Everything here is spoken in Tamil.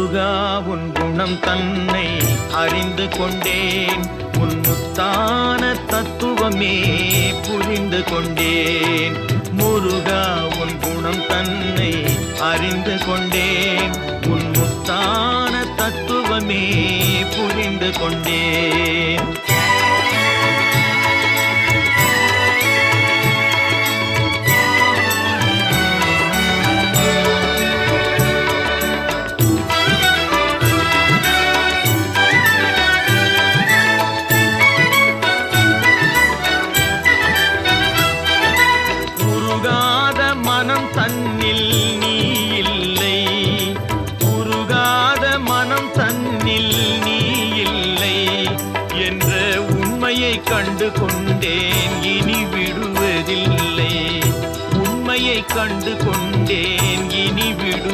முருகா உன் குணம் தன்னை அறிந்து கொண்டேன், உன் முத்தான தத்துவமே புரிந்து கொண்டேன். முருகா உன் குணம் தன்னை அறிந்து கொண்டேன், உன் முத்தான தத்துவமே புரிந்து கொண்டேன். மனம் தன்னில் நீ இல்லை, உருகாத மனம் தன்னில் நீ இல்லை என்ற உண்மையை கண்டு கொண்டேன், இனி விடுவதில்லை. உண்மையை கண்டு கொண்டேன், இனி விடு